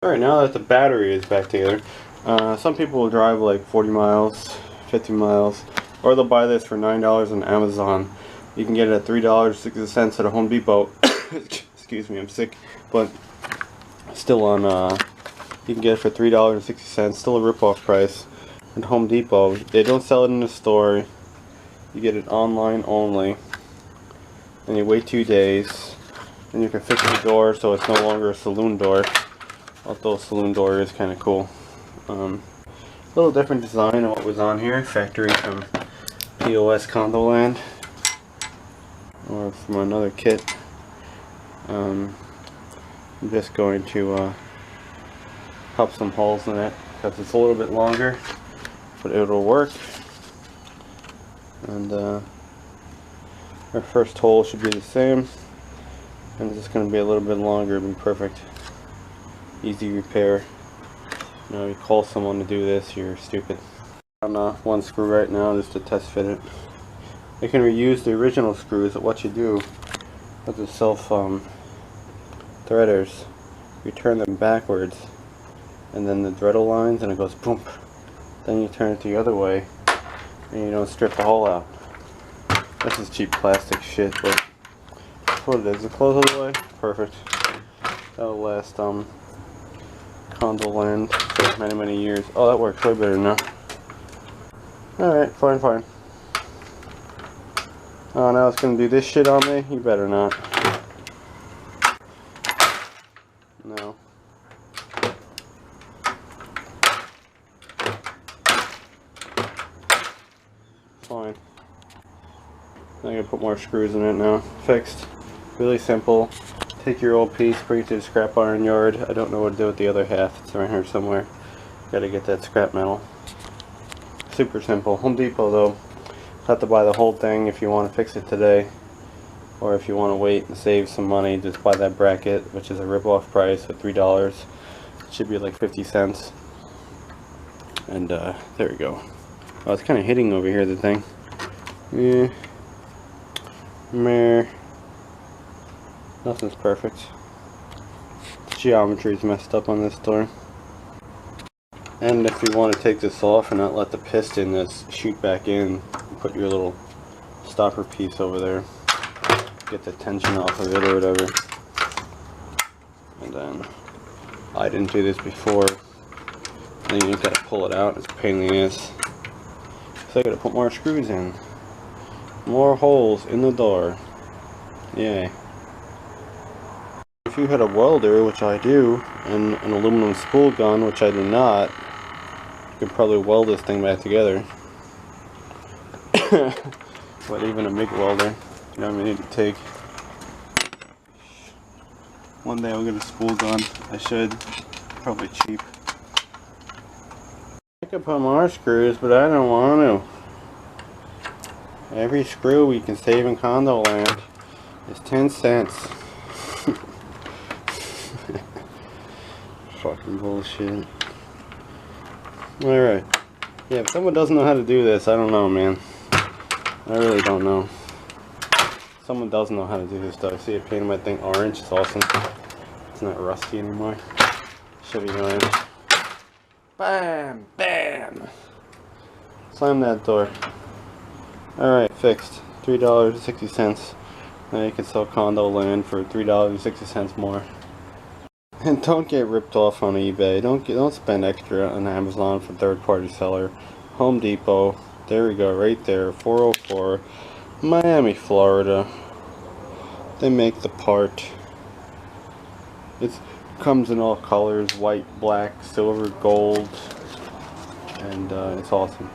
Alright, now that the battery is back together, some people will drive like 40 miles, 50 miles, or they'll buy this for $9 on Amazon. You can get it at $3.60 at a Home Depot. Excuse me, I'm sick, but still on, you can get it for $3.60, still a rip-off price at Home Depot. They don't sell it in the store. You get it online only, and you wait 2 days, and you can fix the door so it's no longer a saloon door. Although a saloon door is kind of cool. A little different design than what was on here. Factory from POS Condoland, or from another kit. I'm just going to pop some holes in it because it's a little bit longer, but it'll work. And our first hole should be the same, and it's just going to be a little bit longer. It'll be perfect. Easy repair. You know, you call someone to do this, you're stupid. On one screw right now just to test fit it. You can reuse the original screws. But what you do with the self threaders, you turn them backwards, and then the threadle lines, and it goes boom. Then you turn it the other way, and you don't strip the hole out. This is cheap plastic shit, but that's what it is. It close all the way. Perfect. That'll last Condoland for many years. Oh, that works way better now. Alright, fine. Oh, now it's gonna do this shit on me? You better not. No. Fine. I'm gonna put more screws in it now. Fixed. Really simple. Take your old piece, bring it to the scrap iron yard. I don't know what to do with the other half. It's around here somewhere. Gotta get that scrap metal. Super simple. Home Depot though. Have to buy the whole thing if you want to fix it today. Or if you want to wait and save some money, just buy that bracket, which is a rip-off price of $3. It should be like 50 cents. And there we go. Oh, it's kind of hitting over here, the thing. Yeah. Meh. Nothing's perfect. Geometry is messed up on this door. And if you want to take this off and not let the piston just shoot back in, put your little stopper piece over there. Get the tension off of it or whatever. And then, I didn't do this before. Then you just gotta pull it out. It's a pain in the ass. So I gotta put more screws in. More holes in the door. Yay. If you had a welder, which I do, and an aluminum spool gun, which I do not, you could probably weld this thing back together. But even a MIG welder, you know what I need to take. One day I'll get a spool gun. I should. Probably cheap. I could put more screws, but I don't want to. Every screw we can save in Condoland is 10 cents. Fucking bullshit. Alright. Yeah, if someone doesn't know how to do this, I don't know, man. I really don't know. Someone does know how to do this stuff. See, I painted my thing orange. It's awesome. It's not rusty anymore. Should be orange. Bam! Bam! Slam that door. Alright, fixed. $3.60. Now you can sell Condoland for $3.60 more. And don't get ripped off on eBay. Don't spend extra on Amazon for third-party seller. Home Depot. There we go, right there. 404, Miami, Florida. They make the part. It comes in all colors: white, black, silver, gold, and it's awesome.